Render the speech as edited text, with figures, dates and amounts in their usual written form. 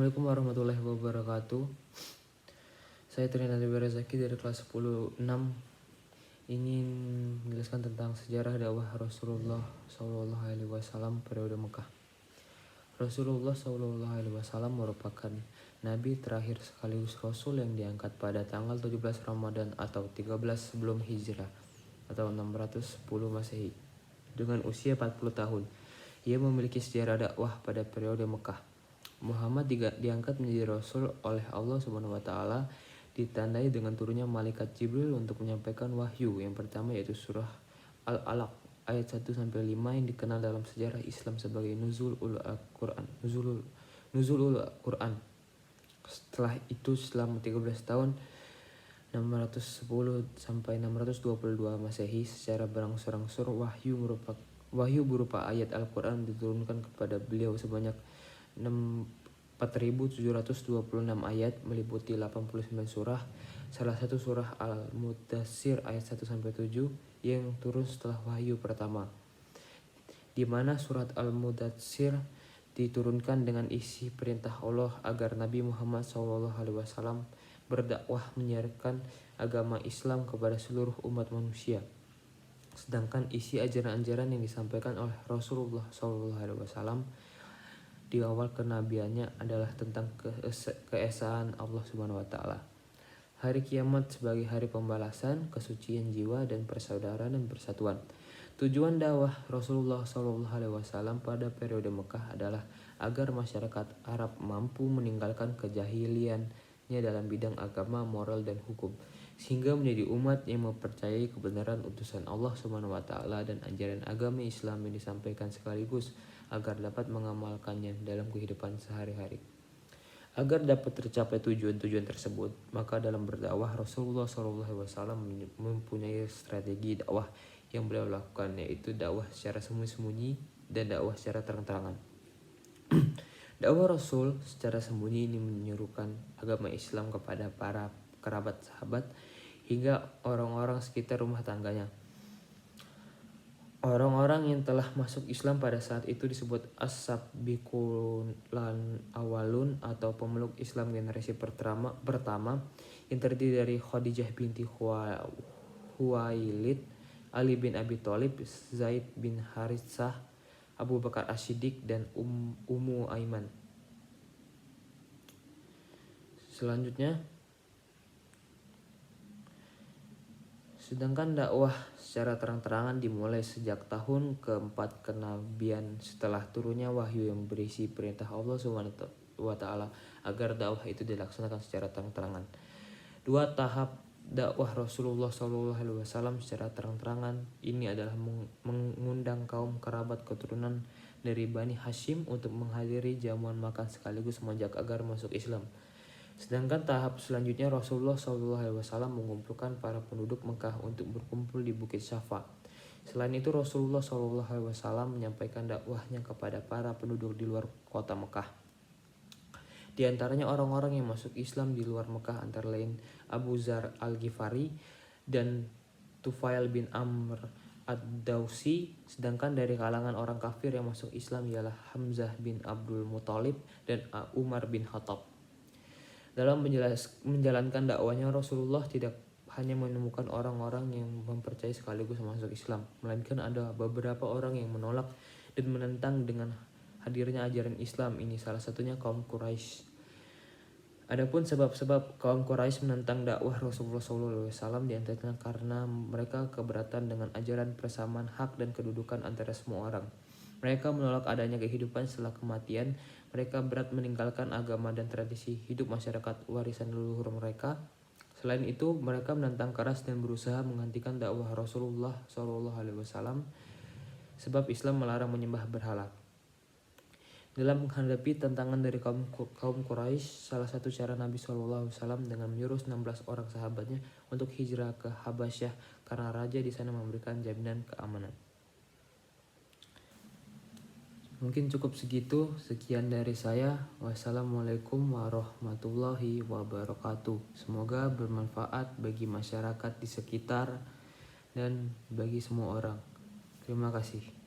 Assalamualaikum warahmatullahi wabarakatuh. Saya Trinanda Rezaki dari kelas 10-6 ingin menjelaskan tentang sejarah dakwah Rasulullah SAW periode Mekah. Rasulullah SAW merupakan Nabi terakhir sekaligus Rasul yang diangkat pada tanggal 17 Ramadan atau 13 sebelum Hijrah atau 610 Masehi dengan usia 40 tahun. Ia memiliki sejarah dakwah pada periode Mekah. Muhammad diangkat menjadi Rasul oleh Allah SWT ditandai dengan turunnya malaikat Jibril untuk menyampaikan wahyu yang pertama, yaitu surah Al-Alaq ayat 1-5 yang dikenal dalam sejarah Islam sebagai Nuzulul Quran. Setelah itu selama 13 tahun 610 sampai 622 Masehi secara berangsur-angsur wahyu berupa ayat Al-Quran diturunkan kepada beliau sebanyak 4.726 ayat meliputi 89 surah, salah satu surah Al-Mudaththir ayat 1-7 yang turun setelah wahyu pertama, di mana surat Al-Mudaththir diturunkan dengan isi perintah Allah agar Nabi Muhammad SAW berdakwah menyiarkan agama Islam kepada seluruh umat manusia. Sedangkan isi ajaran-ajaran yang disampaikan oleh Rasulullah SAW di awal kenabiannya adalah tentang keesaan Allah SWT, hari kiamat sebagai hari pembalasan, kesucian jiwa dan persaudaraan dan persatuan. Tujuan dakwah Rasulullah SAW pada periode Mekah adalah agar masyarakat Arab mampu meninggalkan kejahiliannya dalam bidang agama, moral dan hukum, sehingga menjadi umat yang mempercayai kebenaran utusan Allah SWT dan ajaran agama Islam yang disampaikan sekaligus agar dapat mengamalkannya dalam kehidupan sehari-hari. Agar dapat tercapai tujuan-tujuan tersebut, maka dalam berdakwah Rasulullah SAW mempunyai strategi dakwah yang beliau lakukan, yaitu dakwah secara sembunyi-sembunyi dan dakwah secara terang-terangan. Dakwah Rasul secara sembunyi ini menyerukan agama Islam kepada para kerabat sahabat hingga orang-orang sekitar rumah tangganya. Orang-orang yang telah masuk Islam pada saat itu disebut as-sabiqun awalun atau pemeluk Islam generasi pertama yang terdiri dari Khadijah binti Khuwailid, Ali bin Abi Thalib, Zaid bin Haritsah, Abu Bakar As-Siddiq dan Ummu Aiman. Selanjutnya, sedangkan dakwah secara terang-terangan dimulai sejak tahun keempat kenabian setelah turunnya wahyu yang berisi perintah Allah SWT agar dakwah itu dilaksanakan secara terang-terangan. 2 tahap dakwah Rasulullah SAW secara terang-terangan ini adalah mengundang kaum kerabat keturunan dari Bani Hashim untuk menghadiri jamuan makan sekaligus mengajak agar masuk Islam. Sedangkan tahap selanjutnya Rasulullah SAW mengumpulkan para penduduk Mekah untuk berkumpul di Bukit Syafa. Selain itu Rasulullah SAW menyampaikan dakwahnya kepada para penduduk di luar kota Mekah. Di antaranya orang-orang yang masuk Islam di luar Mekah antara lain Abu Dzar Al-Ghifari dan Tufail bin Amr Ad-Dawsi. Sedangkan dari kalangan orang kafir yang masuk Islam ialah Hamzah bin Abdul Muthalib dan Umar bin Khattab. Dalam menjalankan dakwahnya, Rasulullah tidak hanya menemukan orang-orang yang mempercayai sekaligus masuk Islam, melainkan ada beberapa orang yang menolak dan menentang dengan hadirnya ajaran Islam ini, salah satunya kaum Quraisy. Adapun sebab-sebab kaum Quraisy menentang dakwah Rasulullah SAW diantaranya karena mereka keberatan dengan ajaran persamaan hak dan kedudukan antara semua orang. Mereka menolak adanya kehidupan setelah kematian. Mereka berat meninggalkan agama dan tradisi hidup masyarakat warisan leluhur mereka. Selain itu, mereka menentang keras dan berusaha menghentikan dakwah Rasulullah SAW sebab Islam melarang menyembah berhala. Dalam menghadapi tantangan dari kaum Quraisy, salah satu cara Nabi SAW dengan menyuruh 16 orang sahabatnya untuk hijrah ke Habasyah karena raja di sana memberikan jaminan keamanan. Mungkin cukup segitu. Sekian dari saya. Wassalamualaikum warahmatullahi wabarakatuh. Semoga bermanfaat bagi masyarakat di sekitar dan bagi semua orang. Terima kasih.